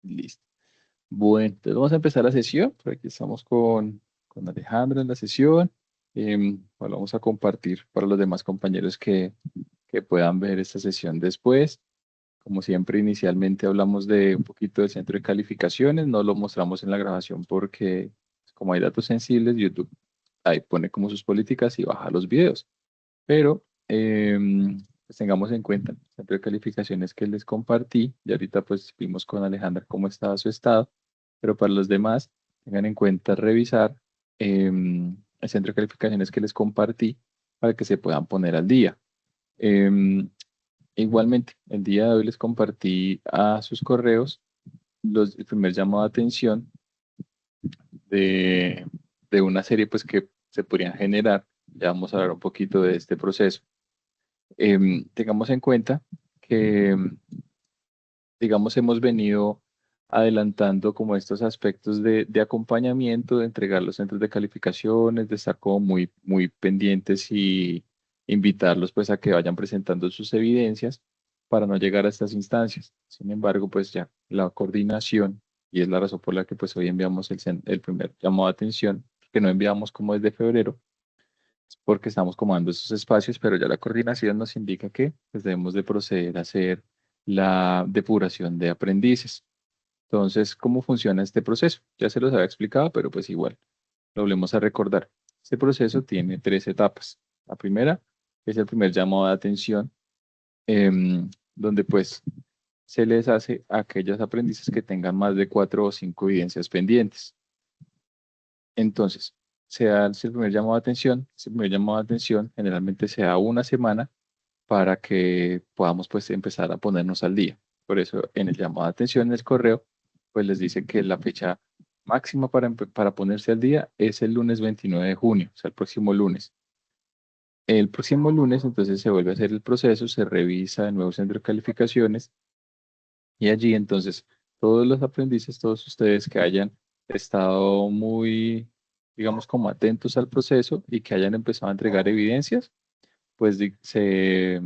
Listo. Bueno, entonces vamos a empezar la sesión. Por aquí estamos con Alejandra en la sesión. Vamos a compartir para los demás compañeros que puedan ver esta sesión después. Como siempre, inicialmente hablamos de un poquito del centro de calificaciones. No lo mostramos en la grabación porque, como hay datos sensibles, YouTube ahí pone como sus políticas y baja los videos. Pero pues tengamos en cuenta el centro de calificaciones que les compartí. Y ahorita pues vimos con Alejandra cómo estaba su estado. Pero para los demás, tengan en cuenta revisar el centro de calificaciones que les compartí para que se puedan poner al día. Em, Igualmente, el día de hoy les compartí a sus correos el primer llamado de atención de, de una serie pues, que se podrían generar. Ya vamos a hablar un poquito de este proceso. Tengamos en cuenta que, digamos, hemos venido adelantando como estos aspectos de acompañamiento, de entregar los centros de calificaciones, de estar como muy, muy pendientes y invitarlos pues a que vayan presentando sus evidencias para no llegar a estas instancias. Sin embargo, pues ya la coordinación, y es la razón por la que pues hoy enviamos el primer llamado de atención, que no enviamos como desde febrero, porque estamos comando esos espacios, pero ya la coordinación nos indica que pues, debemos de proceder a hacer la depuración de aprendices. Entonces, ¿cómo funciona este proceso? Ya se los había explicado, pero pues igual lo volvemos a recordar. Este proceso tiene tres etapas. La primera es el primer llamado de atención, donde pues se les hace a aquellos aprendices que tengan más de 4 o 5 evidencias pendientes. Entonces, se da el primer llamado de atención. Ese primer llamado de atención generalmente se da una semana para que podamos pues empezar a ponernos al día. Por eso en el llamado de atención en el correo, pues les dice que la fecha máxima para ponerse al día es el lunes 29 de junio, o sea, el próximo lunes. El próximo lunes entonces se vuelve a hacer el proceso, se revisa de nuevo centro de calificaciones y allí entonces todos los aprendices, todos ustedes que hayan estado muy, digamos, como atentos al proceso y que hayan empezado a entregar evidencias, pues se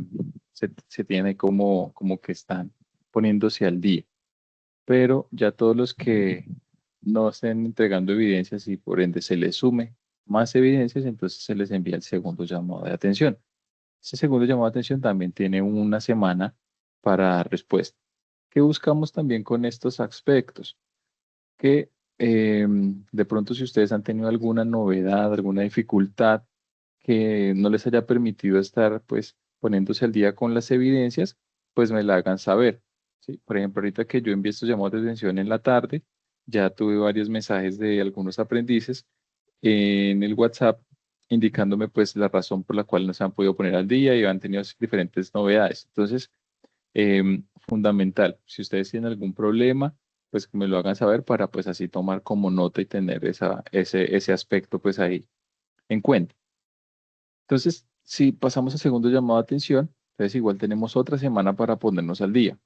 tiene como que están poniéndose al día. Pero ya todos los que no estén entregando evidencias y por ende se les sume más evidencias, entonces se les envía el segundo llamado de atención. Ese segundo llamado de atención también tiene una semana para dar respuesta. ¿Qué buscamos también con estos aspectos? Que de pronto si ustedes han tenido alguna novedad, alguna dificultad que no les haya permitido estar pues poniéndose al día con las evidencias, pues me la hagan saber. ¿Sí? Por ejemplo, ahorita que yo envié estos llamados de atención en la tarde, ya tuve varios mensajes de algunos aprendices en el WhatsApp indicándome pues la razón por la cual no se han podido poner al día y han tenido diferentes novedades. Entonces, fundamental. Si ustedes tienen algún problema, pues que me lo hagan saber para pues así tomar como nota y tener ese aspecto pues ahí en cuenta. Entonces, si pasamos al segundo llamado de atención, entonces igual tenemos otra semana para ponernos al día.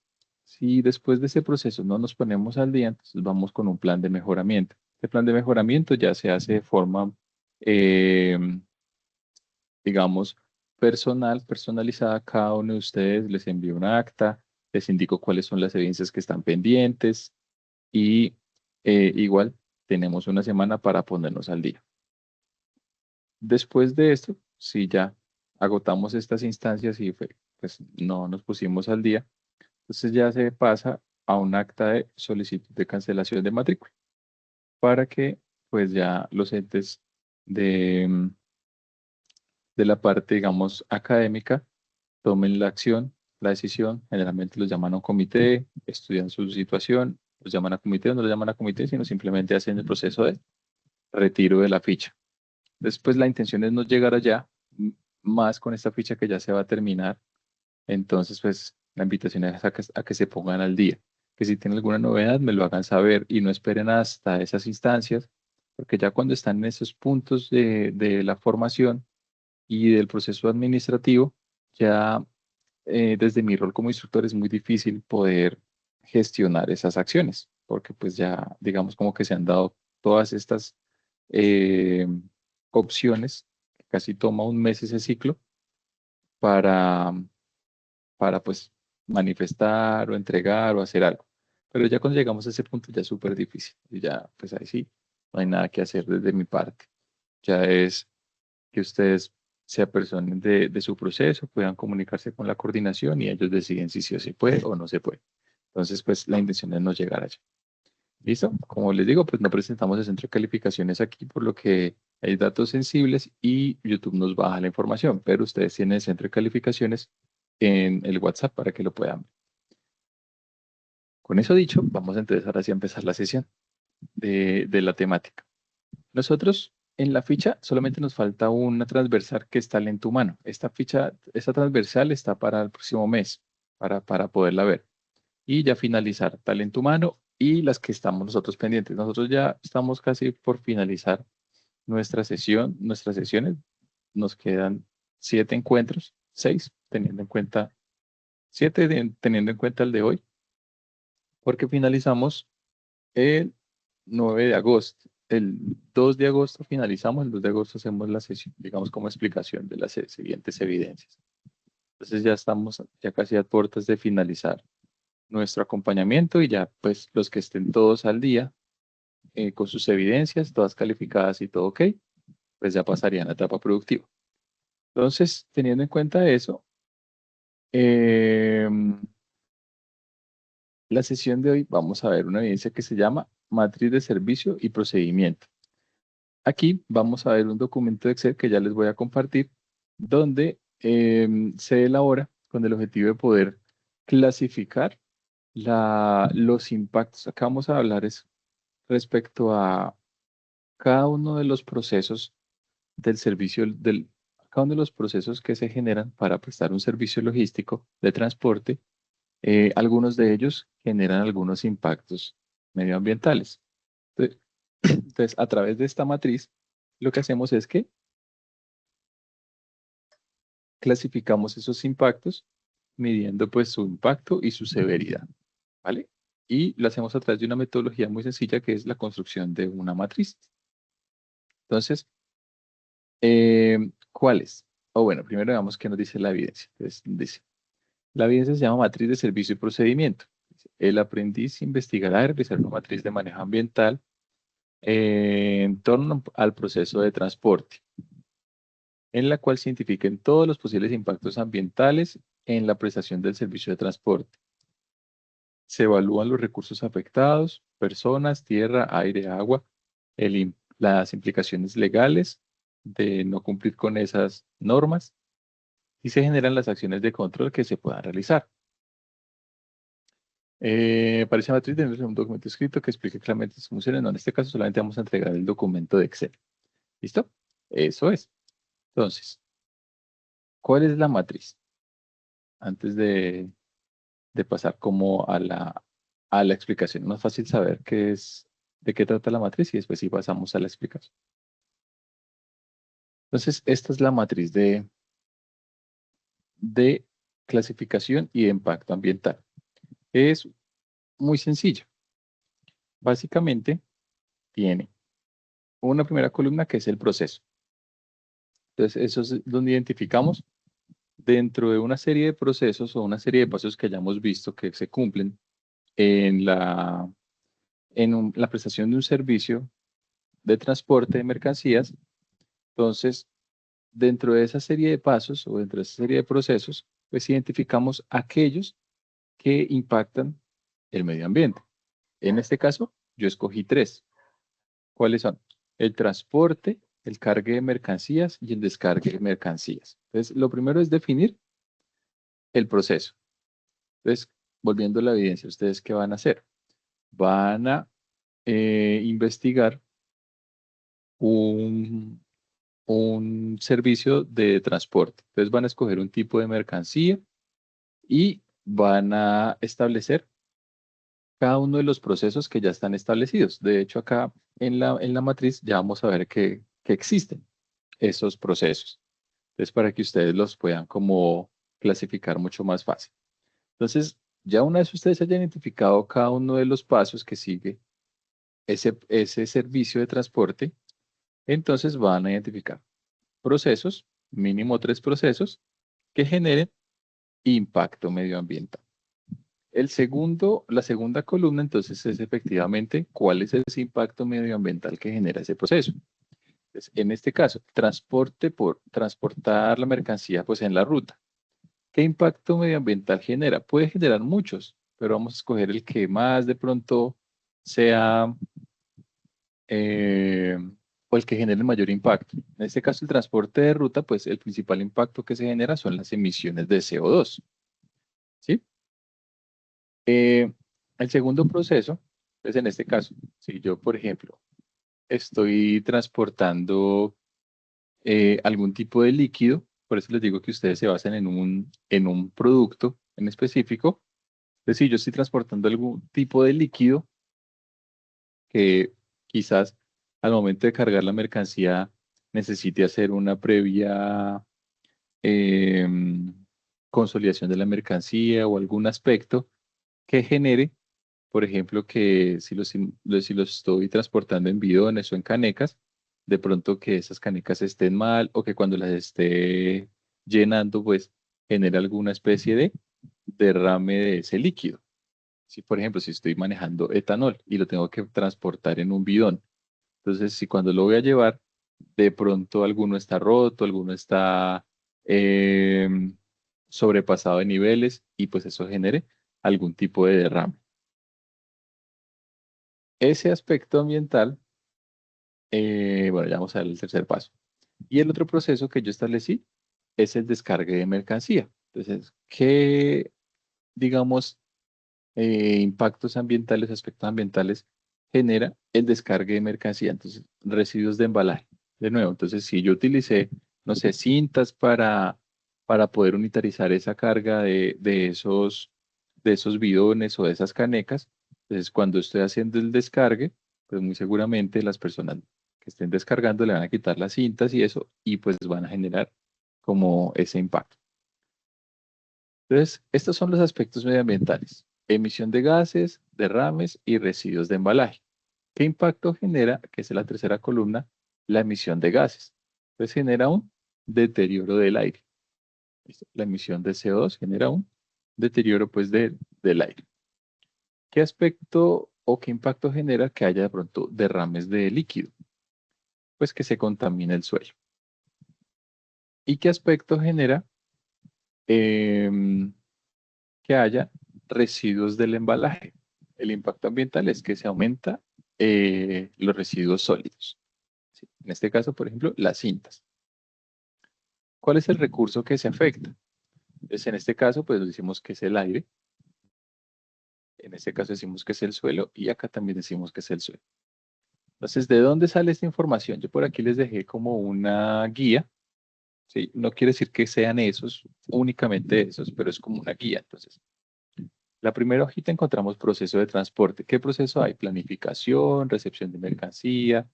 Si después de ese proceso no nos ponemos al día, entonces vamos con un plan de mejoramiento. Este plan de mejoramiento ya se hace de forma, eh, digamos, personalizada a cada uno de ustedes. Les envío una acta, les indico cuáles son las evidencias que están pendientes y igual tenemos una semana para ponernos al día. Después de esto, si ya agotamos estas instancias y pues no nos pusimos al día, entonces ya se pasa a un acta de solicitud de cancelación de matrícula para que pues ya los entes de, de la parte, digamos, académica tomen la acción, la decisión. Generalmente los llaman a un comité, estudian su situación, los llaman a comité o no los llaman a comité, sino simplemente hacen el proceso de retiro de la ficha. Después la intención es no llegar allá, más con esta ficha que ya se va a terminar. Entonces, pues la invitación es a que se pongan al día. Que si tienen alguna novedad, me lo hagan saber y no esperen hasta esas instancias, porque ya cuando están en esos puntos de la formación y del proceso administrativo, ya desde mi rol como instructor es muy difícil poder gestionar esas acciones, porque pues ya digamos como que se han dado todas estas eh, opciones, casi toma un mes ese ciclo para, para pues manifestar o entregar o hacer algo. Pero ya cuando llegamos a ese punto ya es súper difícil. Y ya, pues ahí sí, no hay nada que hacer desde mi parte. Ya es que ustedes se apersonen de su proceso, puedan comunicarse con la coordinación y ellos deciden si sí o se puede o no se puede. Entonces, pues la intención es no llegar allá. ¿Listo? Como les digo, pues no presentamos el centro de calificaciones aquí, por lo que hay datos sensibles y YouTube nos baja la información, pero ustedes tienen el centro de calificaciones en el WhatsApp para que lo puedan ver. Con eso dicho, vamos entonces ahora sí a empezar la sesión de la temática. Nosotros en la ficha solamente nos falta una transversal que está en tu mano. Esta ficha, esta transversal está para el próximo mes, para poderla ver. Y ya finalizar talento humano y las que estamos nosotros pendientes. Nosotros ya estamos casi por finalizar nuestra sesión, nuestras sesiones. Nos quedan 7 encuentros, 6, teniendo en cuenta 7, teniendo en cuenta el de hoy, porque finalizamos el 9 de agosto. El 2 de agosto finalizamos, el 2 de agosto hacemos la sesión, digamos, como explicación de las siguientes evidencias. Entonces ya estamos ya casi a puertas de finalizar nuestro acompañamiento y ya pues los que estén todos al día con sus evidencias, todas calificadas y todo ok, pues ya pasarían a la etapa productiva. Entonces, teniendo en cuenta eso, eh, la sesión de hoy vamos a ver una evidencia que se llama matriz de servicio y procedimiento. Aquí vamos a ver un documento de Excel que ya les voy a compartir, donde se elabora con el objetivo de poder clasificar los impactos. Acá vamos a hablar es respecto a cada uno de los procesos del servicio, cada uno de los procesos que se generan para prestar un servicio logístico de transporte. Algunos de ellos generan algunos impactos medioambientales. Entonces, entonces, a través de esta matriz, lo que hacemos es que clasificamos esos impactos midiendo pues su impacto y su severidad, ¿vale? Y lo hacemos a través de una metodología muy sencilla que es la construcción de una matriz. Entonces, ¿cuáles? O bueno, primero veamos qué nos dice la evidencia. Entonces, dice, la evidencia se llama matriz de servicio y procedimiento. El aprendiz investigará y realizar una matriz de manejo ambiental en torno al proceso de transporte, en la cual se identifiquen todos los posibles impactos ambientales en la prestación del servicio de transporte. Se evalúan los recursos afectados, personas, tierra, aire, agua, las implicaciones legales de no cumplir con esas normas y se generan las acciones de control que se puedan realizar. Para esa matriz tenemos un documento escrito que explique claramente sus funciones. No, en este caso solamente vamos a entregar el documento de Excel. ¿Listo? Eso es. Entonces, ¿cuál es la matriz? Antes de pasar como a la explicación. Es más fácil saber qué es, de qué trata la matriz y después sí pasamos a la explicación. Entonces, esta es la matriz de clasificación y de impacto ambiental. Es muy sencillo. Básicamente, tiene una primera columna que es el proceso. Entonces, eso es donde identificamos dentro de una serie de procesos o una serie de pasos que hayamos visto que se cumplen en la prestación de un servicio de transporte de mercancías. Entonces, dentro de esa serie de pasos o dentro de esa serie de procesos, pues identificamos aquellos que impactan el medio ambiente. En este caso, yo escogí 3. ¿Cuáles son? El transporte, el cargue de mercancías y el descargue de mercancías. Entonces, lo primero es definir el proceso. Entonces, volviendo a la evidencia, ¿ustedes qué van a hacer? Van a investigar un, un servicio de transporte. Entonces, van a escoger un tipo de mercancía y van a establecer cada uno de los procesos que ya están establecidos. De hecho, acá en la matriz ya vamos a ver que existen esos procesos. Entonces, para que ustedes los puedan como clasificar mucho más fácil. Entonces, ya una vez ustedes hayan identificado cada uno de los pasos que sigue ese servicio de transporte, entonces van a identificar procesos, mínimo 3 procesos, que generen impacto medioambiental. La segunda columna, entonces, es efectivamente cuál es ese impacto medioambiental que genera ese proceso. Entonces, en este caso, transportar la mercancía pues, en la ruta. ¿Qué impacto medioambiental genera? Puede generar muchos, pero vamos a escoger el que más de pronto sea eh, o el que genere el mayor impacto. En este caso, el transporte de ruta, pues el principal impacto que se genera son las emisiones de CO2. ¿Sí? El segundo proceso, pues en este caso, si yo, por ejemplo, estoy transportando algún tipo de líquido, por eso les digo que ustedes se basan en un producto en específico. Entonces, si yo estoy transportando algún tipo de líquido que quizás al momento de cargar la mercancía necesite hacer una previa em, consolidación de la mercancía o algún aspecto que genere, por ejemplo, que si los estoy transportando en bidones o en canecas, de pronto que esas canecas estén mal o que cuando las esté llenando, pues genere alguna especie de derrame de ese líquido. Si, por ejemplo, si estoy manejando etanol y lo tengo que transportar en un bidón, entonces si cuando lo voy a llevar, de pronto alguno está roto, alguno está em, sobrepasado de niveles y pues eso genere algún tipo de derrame. Ese aspecto ambiental, bueno, ya vamos a ver el tercer paso. Y el otro proceso que yo establecí es el descargue de mercancía. Entonces, ¿qué, digamos, impactos ambientales, aspectos ambientales genera el descargue de mercancía? Entonces, residuos de embalaje. De nuevo, entonces, si yo utilicé, no sé, cintas para poder unitarizar esa carga de esos bidones o de esas canecas, entonces cuando estoy haciendo el descargue, pues muy seguramente las personas que estén descargando le van a quitar las cintas y eso, y pues van a generar como ese impacto. Entonces, estos son los aspectos medioambientales: emisión de gases, derrames y residuos de embalaje. ¿Qué impacto genera? Que es la tercera columna, la emisión de gases. Pues genera un deterioro del aire. ¿Listo? La emisión de CO2 genera un deterioro pues del aire. ¿Qué aspecto o qué impacto genera que haya de pronto derrames de líquido? Pues que se contamine el suelo. ¿Y qué aspecto genera em, que haya residuos del embalaje? El impacto ambiental es que se aumenta los residuos sólidos. ¿Sí? En este caso, por ejemplo, las cintas. ¿Cuál es el recurso que se afecta? Pues en este caso, pues decimos que es el aire. En este caso decimos que es el suelo y acá también decimos que es el suelo. Entonces, ¿de dónde sale esta información? Yo por aquí les dejé como una guía. ¿Sí? No quiere decir que sean esos, únicamente esos, pero es como una guía. Entonces, la primera hojita encontramos proceso de transporte. ¿Qué proceso hay? Planificación, recepción de mercancía,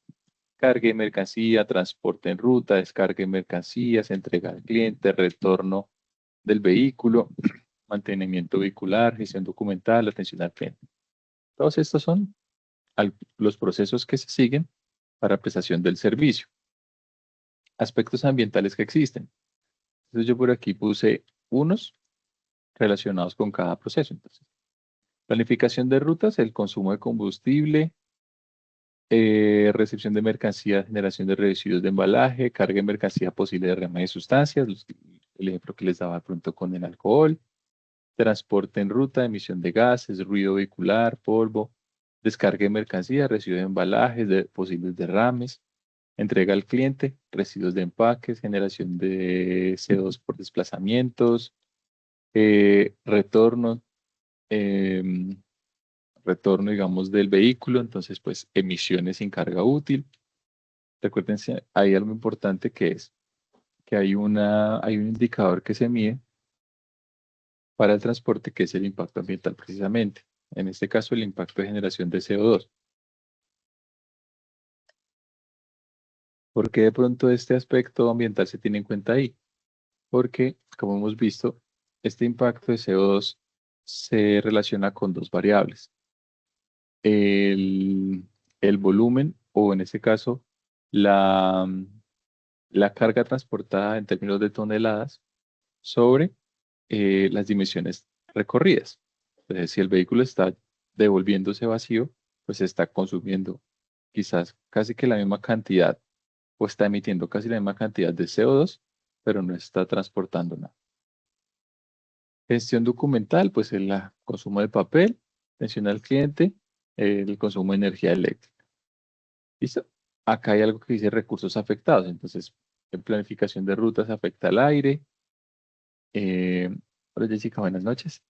carga de mercancía, transporte en ruta, descarga de mercancías, entrega al cliente, retorno del vehículo, mantenimiento vehicular, gestión documental, atención al cliente. Todos estos son los procesos que se siguen para prestación del servicio. Aspectos ambientales que existen. Entonces yo por aquí puse unos relacionados con cada proceso. Entonces, planificación de rutas, el consumo de combustible, recepción de mercancía, generación de residuos de embalaje, carga de mercancía posible de rema de sustancias, el ejemplo que les daba pronto con el alcohol, transporte en ruta, emisión de gases, ruido vehicular, polvo, descarga de mercancía, residuos de embalajes, de posibles derrames, entrega al cliente, residuos de empaques, generación de CO2 por desplazamientos, retorno, em, retorno, digamos, del vehículo, entonces, pues, emisiones sin carga útil. Recuérdense, hay algo importante que es que hay un indicador que se mide para el transporte, que es el impacto ambiental precisamente. En este caso, el impacto de generación de CO2. ¿Por qué de pronto este aspecto ambiental se tiene en cuenta ahí? Porque, como hemos visto, este impacto de CO2 se relaciona con dos variables. El, el volumen, o en este caso, la, la carga transportada en términos de toneladas sobre las dimensiones recorridas. Entonces, si el vehículo está devolviéndose vacío, pues está consumiendo quizás casi que la misma cantidad o está emitiendo casi la misma cantidad de CO2, pero no está transportando nada. Gestión documental, pues el consumo de papel, atención al cliente, el consumo de energía eléctrica. ¿Listo? Acá hay algo que dice recursos afectados. Entonces, en planificación de rutas afecta al aire. Hola Jessica, buenas noches.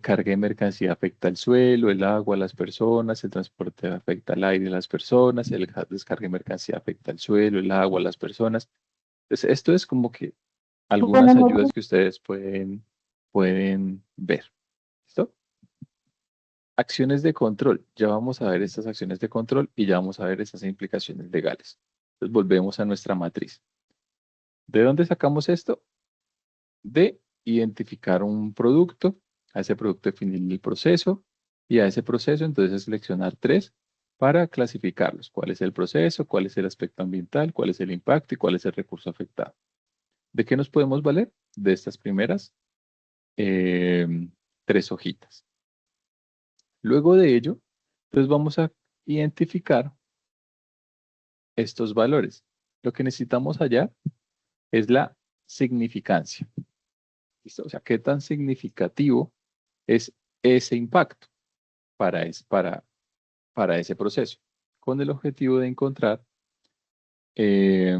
Carga de mercancía afecta al suelo, el agua, las personas, el transporte afecta al aire, las personas, el descarga de mercancía afecta al suelo, el agua, las personas. Entonces, esto es como que algunas Buenas ayudas noches. que ustedes pueden ver. ¿Listo? Acciones de control. Ya vamos a ver estas acciones de control y ya vamos a ver estas implicaciones legales. Entonces, volvemos a nuestra matriz. ¿De dónde sacamos esto? De identificar un producto, a ese producto definir el proceso y a ese proceso entonces seleccionar tres para clasificarlos. ¿Cuál es el proceso? ¿Cuál es el aspecto ambiental? ¿Cuál es el impacto? ¿Y cuál es el recurso afectado? ¿De qué nos podemos valer? De estas primeras eh, tres hojitas. Luego de ello, entonces vamos a identificar estos valores. Lo que necesitamos hallar es la significancia. ¿Listo? O sea, qué tan significativo es ese impacto para ese proceso, con el objetivo de encontrar eh,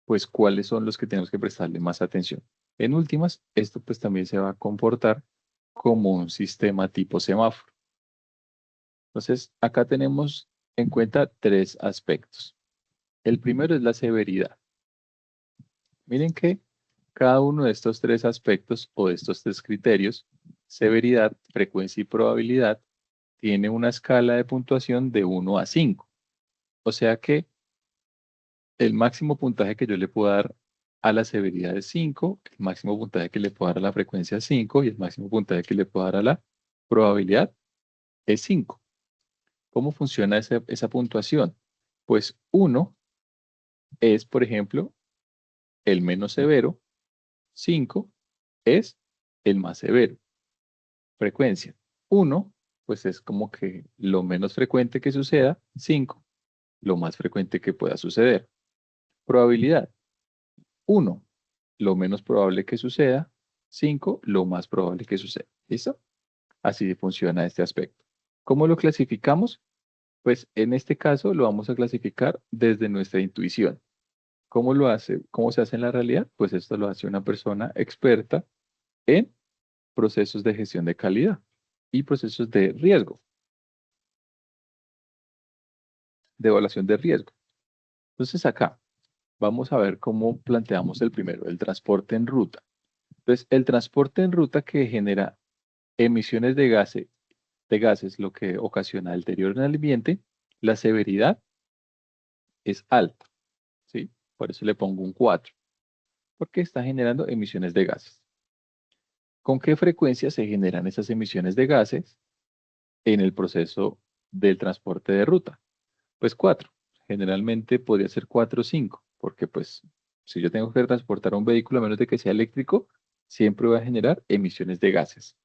pues cuáles son los que tenemos que prestarle más atención. En últimas, esto pues también se va a comportar como un sistema tipo semáforo. Entonces, acá tenemos en cuenta tres aspectos. El primero es la severidad. Miren que cada uno de estos tres aspectos o de estos tres criterios, severidad, frecuencia y probabilidad, tiene una escala de puntuación de 1 a 5. O sea que el máximo puntaje que yo le puedo dar a la severidad es 5, el máximo puntaje que le puedo dar a la frecuencia es 5 y el máximo puntaje que le puedo dar a la probabilidad es 5. ¿Cómo funciona esa puntuación? Pues 1 es, por ejemplo, el menos severo, 5 es el más severo. Frecuencia 1, pues es como que lo menos frecuente que suceda, 5, lo más frecuente que pueda suceder. Probabilidad 1, lo menos probable que suceda, 5, lo más probable que suceda. ¿Listo? Así funciona este aspecto. ¿Cómo lo clasificamos? Pues en este caso lo vamos a clasificar desde nuestra intuición. ¿Cómo lo hace? ¿Cómo se hace en la realidad? Pues esto lo hace una persona experta en procesos de gestión de calidad y procesos de riesgo, de evaluación de riesgo. Entonces acá vamos a ver cómo planteamos el primero, el transporte en ruta. Entonces, el transporte en ruta que genera emisiones de gases, lo que ocasiona el deterioro en el ambiente, la severidad es alta, ¿sí? Por eso le pongo un 4, porque está generando emisiones de gases. ¿Con qué frecuencia se generan esas emisiones de gases en el proceso del transporte de ruta? Pues 4. Generalmente podría ser 4 o 5, porque pues si yo tengo que transportar un vehículo a menos de que sea eléctrico, siempre va a generar emisiones de gases.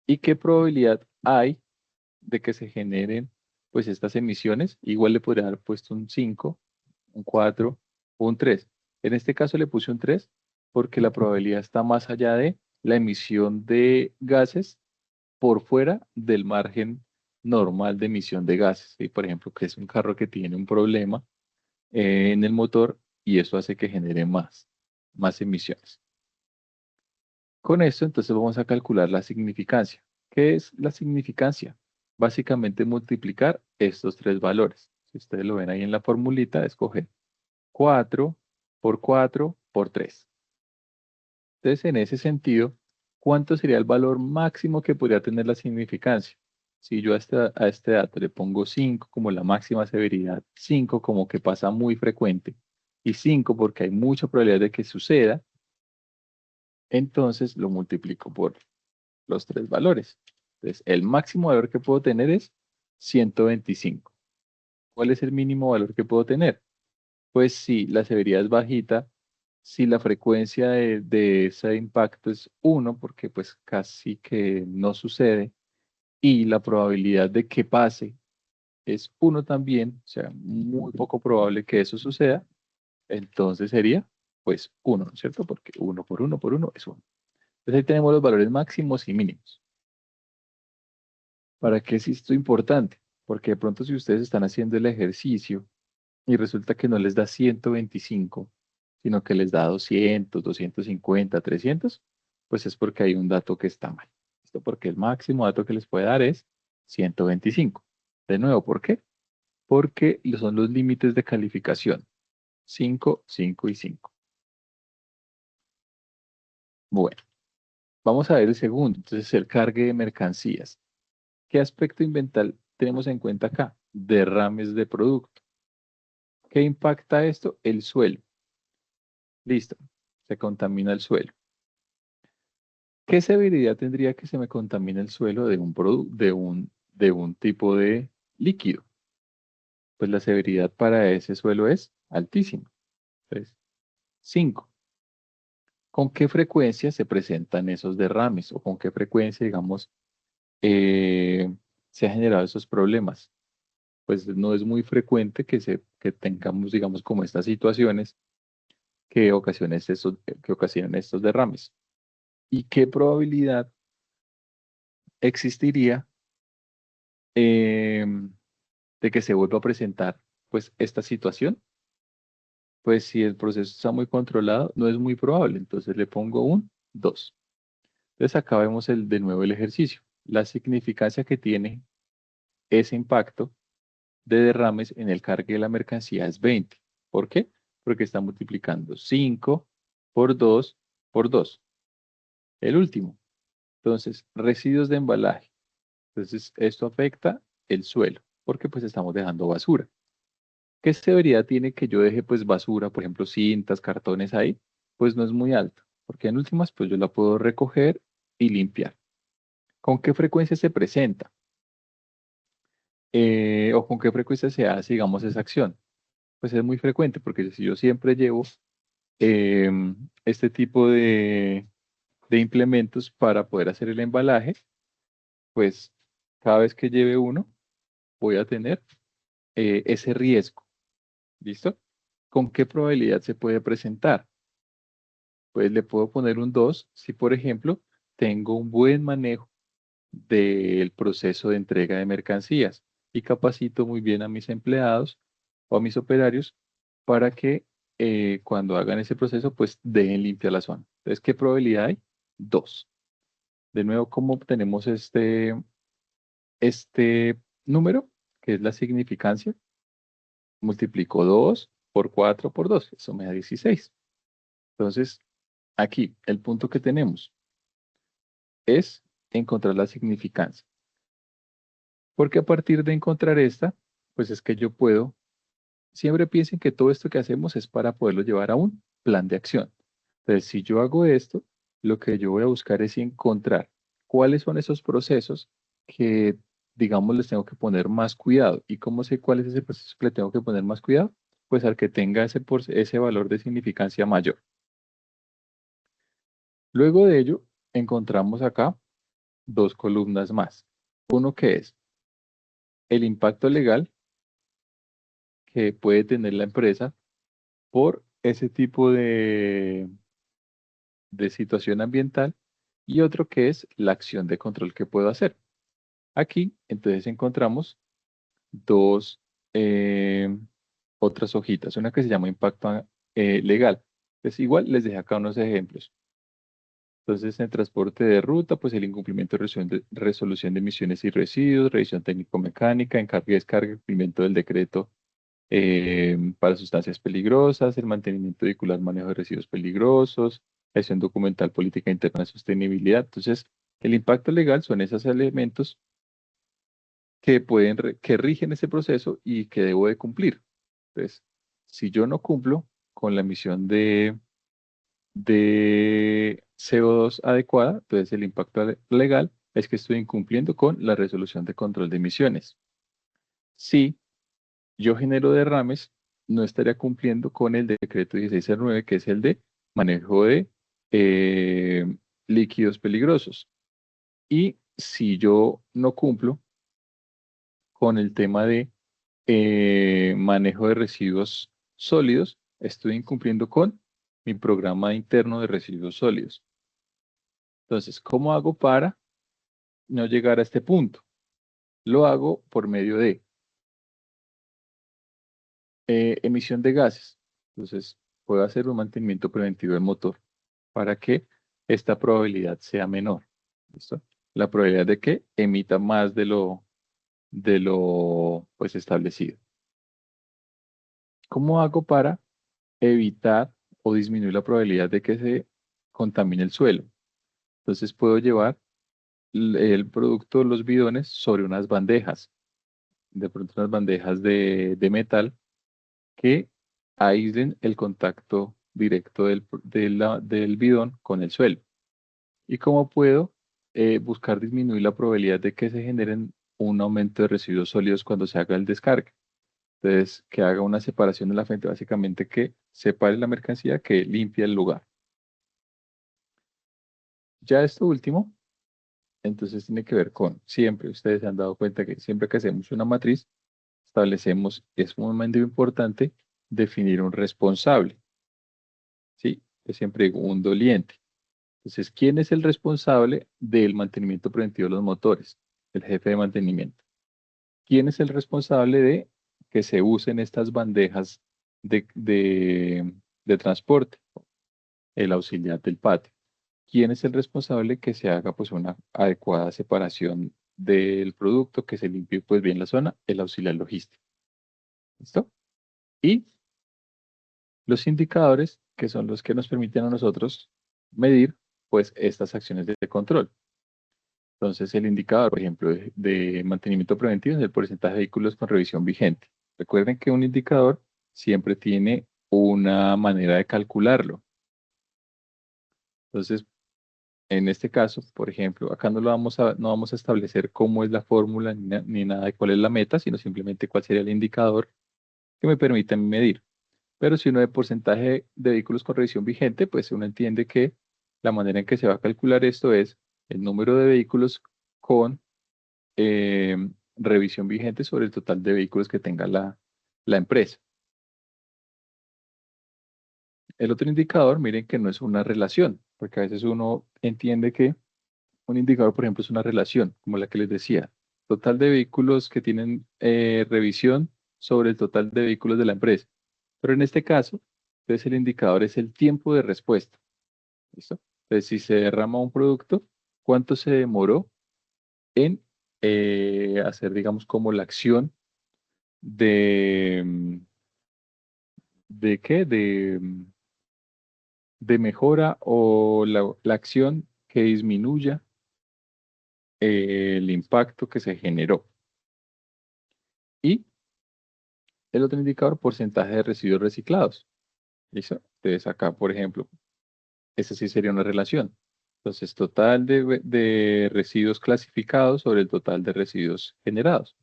¿Y qué probabilidad hay de que se generen pues estas emisiones? Igual le podría haber puesto un 5, un 4 o un 3. En este caso le puse un 3 porque la probabilidad está más allá de la emisión de gases por fuera del margen normal de emisión de gases. ¿Sí? Por ejemplo, que es un carro que tiene un problema en el motor y eso hace que genere más emisiones. Con esto, entonces vamos a calcular la significancia. ¿Qué es la significancia? Básicamente multiplicar estos tres valores. Si ustedes lo ven ahí en la formulita, escogen 4 por 4 por 3. Entonces, en ese sentido, ¿cuánto sería el valor máximo que podría tener la significancia? Si yo a este dato le pongo 5 como la máxima severidad, 5 como que pasa muy frecuente, y 5 porque hay mucha probabilidad de que suceda, entonces lo multiplico por los tres valores. Entonces, el máximo valor que puedo tener es 125. ¿Cuál es el mínimo valor que puedo tener? Pues si la severidad es bajita, si la frecuencia de ese impacto es 1, porque pues casi que no sucede, y la probabilidad de que pase es 1 también, o sea, muy poco probable que eso suceda, entonces sería pues 1, ¿no es cierto? Porque 1 por 1 por 1 es 1. Entonces ahí tenemos los valores máximos y mínimos. ¿Para qué es esto importante? Porque de pronto si ustedes están haciendo el ejercicio y resulta que no les da 125, sino que les da 200, 250, 300, pues es porque hay un dato que está mal. Esto porque el máximo dato que les puede dar es 125. De nuevo, ¿por qué? Porque son los límites de calificación. 5, 5 y 5. Bueno, vamos a ver el segundo. Entonces, el cargue de mercancías. ¿Qué aspecto ambiental tenemos en cuenta acá? Derrames de producto. ¿Qué impacta esto? El suelo. Listo, se contamina el suelo. ¿Qué severidad tendría que se me contamine el suelo de un de un tipo de líquido? Pues la severidad para ese suelo es altísima. Entonces, 5. ¿Con qué frecuencia se presentan esos derrames? ¿O con qué frecuencia, digamos, se han generado esos problemas? Pues no es muy frecuente que tengamos, digamos, como estas situaciones que ocasionen estos derrames. ¿Y qué probabilidad existiría de que se vuelva a presentar pues esta situación? Pues si el proceso está muy controlado, no es muy probable. Entonces le pongo un 2. Entonces acá vemos de nuevo el ejercicio. La significancia que tiene ese impacto de derrames en el cargue de la mercancía es 20. ¿Por qué? Porque está multiplicando 5 por 2 por 2. El último. Entonces, residuos de embalaje. Entonces, esto afecta el suelo, porque pues estamos dejando basura. ¿Qué severidad tiene que yo deje pues basura, por ejemplo, cintas, cartones ahí? Pues no es muy alto, porque en últimas pues yo la puedo recoger y limpiar. ¿Con qué frecuencia se presenta? ¿O con qué frecuencia se hace, digamos, esa acción? Pues es muy frecuente, porque si yo siempre llevo este tipo de implementos para poder hacer el embalaje, pues cada vez que lleve uno, voy a tener ese riesgo. ¿Listo? ¿Con qué probabilidad se puede presentar? Pues le puedo poner un 2 si, por ejemplo, tengo un buen manejo del proceso de entrega de mercancías y capacito muy bien a mis empleados o a mis operarios para que cuando hagan ese proceso, pues dejen limpia la zona. Entonces, ¿qué probabilidad hay? 2. De nuevo, ¿cómo obtenemos este número? Que es la significancia. Multiplico 2 por 4 por 2. Eso me da 16. Entonces, aquí, el punto que tenemos es encontrar la significancia. Porque a partir de encontrar esta, pues es que yo puedo, siempre piensen que todo esto que hacemos es para poderlo llevar a un plan de acción. Entonces, si yo hago esto, lo que yo voy a buscar es encontrar cuáles son esos procesos que, digamos, les tengo que poner más cuidado. ¿Y cómo sé cuál es ese proceso que le tengo que poner más cuidado? Pues al que tenga ese valor de significancia mayor. Luego de ello, encontramos acá dos columnas más. Uno que es el impacto legal que puede tener la empresa por ese tipo de situación ambiental y otro que es la acción de control que puedo hacer. Aquí entonces encontramos dos otras hojitas, una que se llama impacto legal. Pues igual les dejé acá unos ejemplos. Entonces, en transporte de ruta, pues el incumplimiento de resolución de emisiones y residuos, revisión técnico-mecánica, encarga y descarga, cumplimiento del decreto para sustancias peligrosas, el mantenimiento vehicular, manejo de residuos peligrosos, gestión documental, política interna de sostenibilidad. Entonces, el impacto legal son esos elementos que rigen ese proceso y que debo de cumplir. Entonces, si yo no cumplo con la emisión de CO2 adecuada, entonces el impacto legal es que estoy incumpliendo con la resolución de control de emisiones. Si yo genero derrames, no estaría cumpliendo con el decreto 1609, que es el de manejo de líquidos peligrosos. Y si yo no cumplo con el tema de manejo de residuos sólidos, estoy incumpliendo con mi programa interno de residuos sólidos. Entonces, ¿cómo hago para no llegar a este punto? Lo hago por medio de emisión de gases. Entonces, puedo hacer un mantenimiento preventivo del motor para que esta probabilidad sea menor. ¿Listo? La probabilidad de que emita más de lo pues, establecido. ¿Cómo hago para evitar o disminuir la probabilidad de que se contamine el suelo? Entonces puedo llevar el producto, los bidones, sobre unas bandejas, de pronto unas bandejas de metal que aíslen el contacto directo del bidón con el suelo. ¿Y cómo puedo buscar disminuir la probabilidad de que se generen un aumento de residuos sólidos cuando se haga el descargue? Entonces, que haga una separación de la frente, básicamente que separe la mercancía, que limpie el lugar. Ya esto último, entonces tiene que ver con, siempre, ustedes se han dado cuenta que siempre que hacemos una matriz, establecemos, es un momento importante, definir un responsable, ¿sí? Es siempre un doliente. Entonces, ¿quién es el responsable del mantenimiento preventivo de los motores? El jefe de mantenimiento. ¿Quién es el responsable de que se usen estas bandejas de transporte? El auxiliar del patio. ¿Quién es el responsable que se haga pues una adecuada separación del producto, que se limpie pues bien la zona? El auxiliar logístico. ¿Listo? Y los indicadores, que son los que nos permiten a nosotros medir pues estas acciones de control. Entonces el indicador, por ejemplo, de mantenimiento preventivo es el porcentaje de vehículos con revisión vigente. Recuerden que un indicador siempre tiene una manera de calcularlo. Entonces, en este caso, por ejemplo, acá no vamos a establecer cómo es la fórmula ni nada de cuál es la meta, sino simplemente cuál sería el indicador que me permite a mí medir. Pero si uno de porcentaje de vehículos con revisión vigente, pues uno entiende que la manera en que se va a calcular esto es el número de vehículos con eh, revisión vigente sobre el total de vehículos que tenga la empresa. El otro indicador, miren que no es una relación, porque a veces uno entiende que un indicador, por ejemplo, es una relación, como la que les decía. Total de vehículos que tienen revisión sobre el total de vehículos de la empresa. Pero en este caso, entonces el indicador es el tiempo de respuesta. ¿Listo? Entonces, si se derrama un producto, ¿cuánto se demoró en hacer, digamos, como la acción de qué? De mejora o la acción que disminuya el impacto que se generó. Y el otro indicador, porcentaje de residuos reciclados. ¿Listo? Entonces acá, por ejemplo, esa sí sería una relación. Entonces, total de residuos clasificados sobre el total de residuos generados.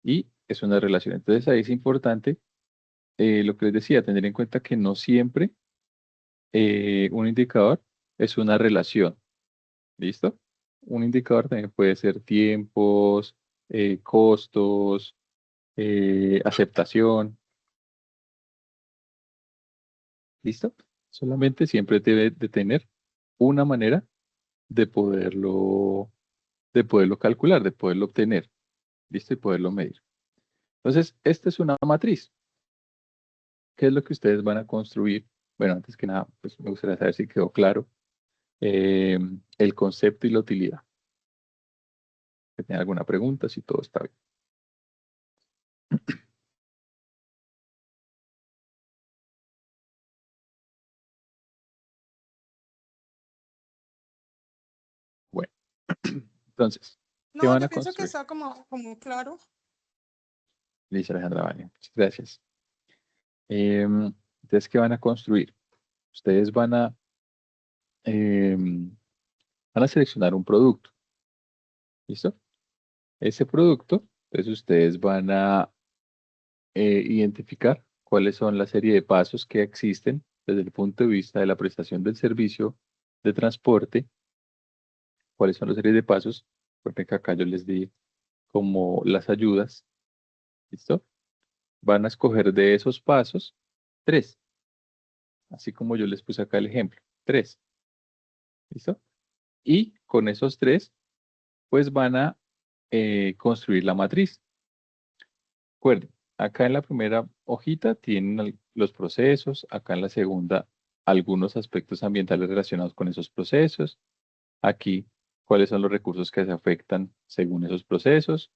Y es una relación. Entonces ahí es importante lo que les decía, tener en cuenta que no siempre un indicador es una relación. ¿Listo? Un indicador también puede ser tiempos, costos, aceptación. ¿Listo? Solamente siempre debe de tener una manera de poderlo calcular, de poderlo obtener. ¿Listo? Y poderlo medir. Entonces, esta es una matriz. ¿Qué es lo que ustedes van a construir? Bueno, antes que nada, pues me gustaría saber si quedó claro el concepto y la utilidad. Que tengan alguna pregunta, si todo está bien. Bueno, entonces, ¿qué No, van yo a pienso que construir? está como claro. Dice Alejandra, vale, muchas gracias. Entonces, ¿qué van a construir? Ustedes van a seleccionar un producto. ¿Listo? Ese producto, entonces ustedes van a identificar cuáles son la serie de pasos que existen desde el punto de vista de la prestación del servicio de transporte, cuáles son las series de pasos, porque acá yo les di como las ayudas, ¿listo? Van a escoger de esos pasos 3, así como yo les puse acá el ejemplo, 3, ¿listo? Y con esos 3, pues van a construir la matriz. Recuerden, acá en la primera hojita tienen los procesos, acá en la segunda algunos aspectos ambientales relacionados con esos procesos, aquí cuáles son los recursos que se afectan según esos procesos.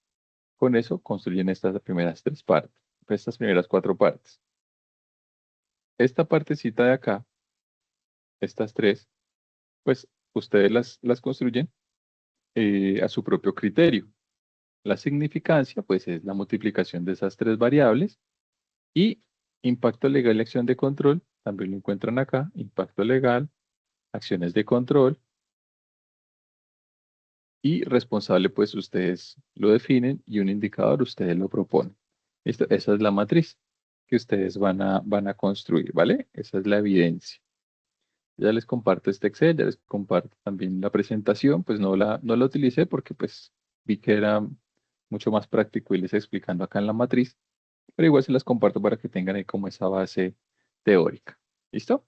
Con eso construyen estas primeras 3 partes, estas primeras 4 partes. Esta partecita de acá, estas 3, pues ustedes las construyen a su propio criterio. La significancia, pues es la multiplicación de esas 3 variables. Y impacto legal y acción de control, también lo encuentran acá, impacto legal, acciones de control. Y responsable, pues ustedes lo definen y un indicador ustedes lo proponen. Esa es la matriz que ustedes van a construir, ¿vale? Esa es la evidencia. Ya les comparto este Excel, ya les comparto también la presentación, pues no la utilicé porque pues vi que era mucho más práctico irles explicando acá en la matriz, pero igual se las comparto para que tengan ahí como esa base teórica. ¿Listo?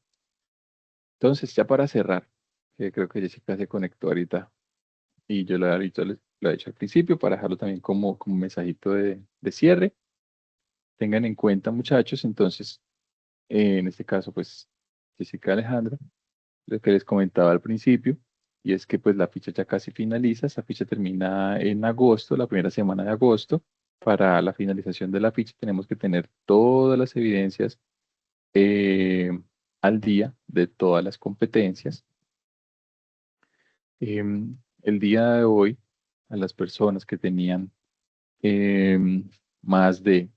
Entonces, ya para cerrar, que creo que Jessica se conectó ahorita y yo lo he dicho al principio para dejarlo también como mensajito de cierre. Tengan en cuenta, muchachos, entonces, en este caso, pues, Jessica Alejandra, lo que les comentaba al principio, y es que pues la ficha ya casi finaliza, esa ficha termina en agosto, la primera semana de agosto. Para la finalización de la ficha tenemos que tener todas las evidencias eh, al día de todas las competencias. El día de hoy, a las personas que tenían más de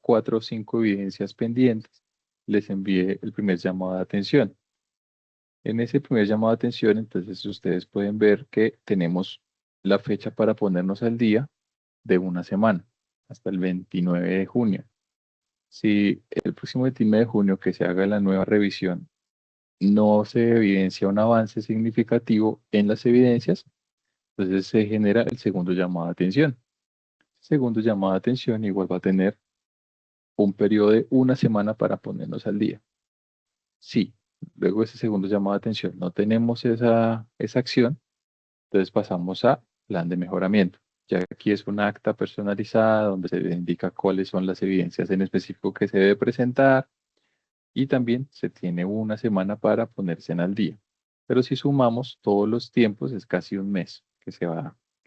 4 o 5 evidencias pendientes, les envié el primer llamado de atención. En ese primer llamado de atención, entonces ustedes pueden ver que tenemos la fecha para ponernos al día de una semana, hasta el 29 de junio. Si el próximo 29 de junio que se haga la nueva revisión no se evidencia un avance significativo en las evidencias, entonces se genera el segundo llamado de atención. El segundo llamado de atención igual va a tener un periodo de una semana para ponernos al día. Si luego de ese segundo llamado de atención no tenemos esa acción, entonces pasamos a plan de mejoramiento. Ya aquí es una acta personalizada donde se indica cuáles son las evidencias en específico que se debe presentar y también se tiene una semana para ponerse al día. Pero si sumamos todos los tiempos, es casi un mes que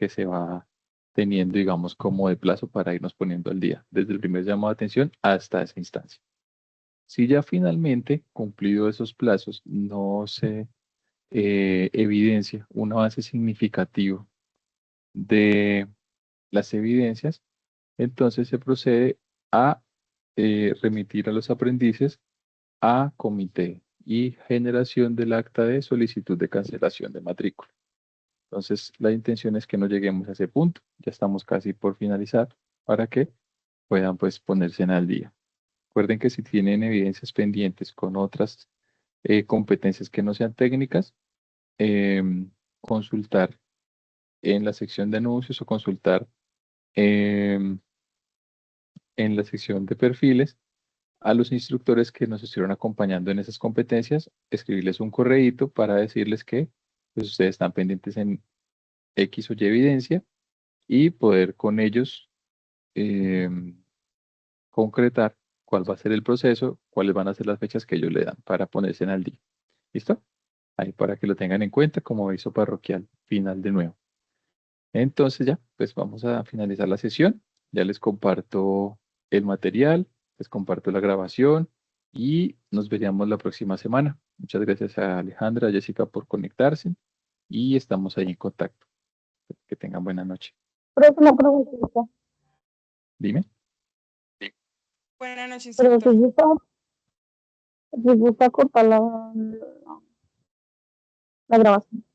se va teniendo, digamos, como de plazo para irnos poniendo al día, desde el primer llamado de atención hasta esa instancia. Si ya finalmente, cumplido esos plazos, no se evidencia un avance significativo de las evidencias, entonces se procede a remitir a los aprendices a comité y generación del acta de solicitud de cancelación de matrícula. Entonces, la intención es que no lleguemos a ese punto. Ya estamos casi por finalizar para que puedan pues ponerse en al día. Recuerden que si tienen evidencias pendientes con otras competencias que no sean técnicas, consultar en la sección de anuncios o consultar em, en la sección de perfiles a los instructores que nos estuvieron acompañando en esas competencias, escribirles un correíto para decirles que pues, ustedes están pendientes en X o Y evidencia y poder con ellos concretar cuál va a ser el proceso, cuáles van a ser las fechas que ellos le dan para ponerse en al día. ¿Listo? Ahí para que lo tengan en cuenta como aviso parroquial final de nuevo. Entonces ya, pues vamos a finalizar la sesión. Ya les comparto el material, les comparto la grabación y nos veríamos la próxima semana. Muchas gracias a Alejandra, a Jessica por conectarse y estamos ahí en contacto. Que tengan buena noche. Profe, una preguntita. Dime. Buenas noches, Pero instructor. si gusta cortar la grabación.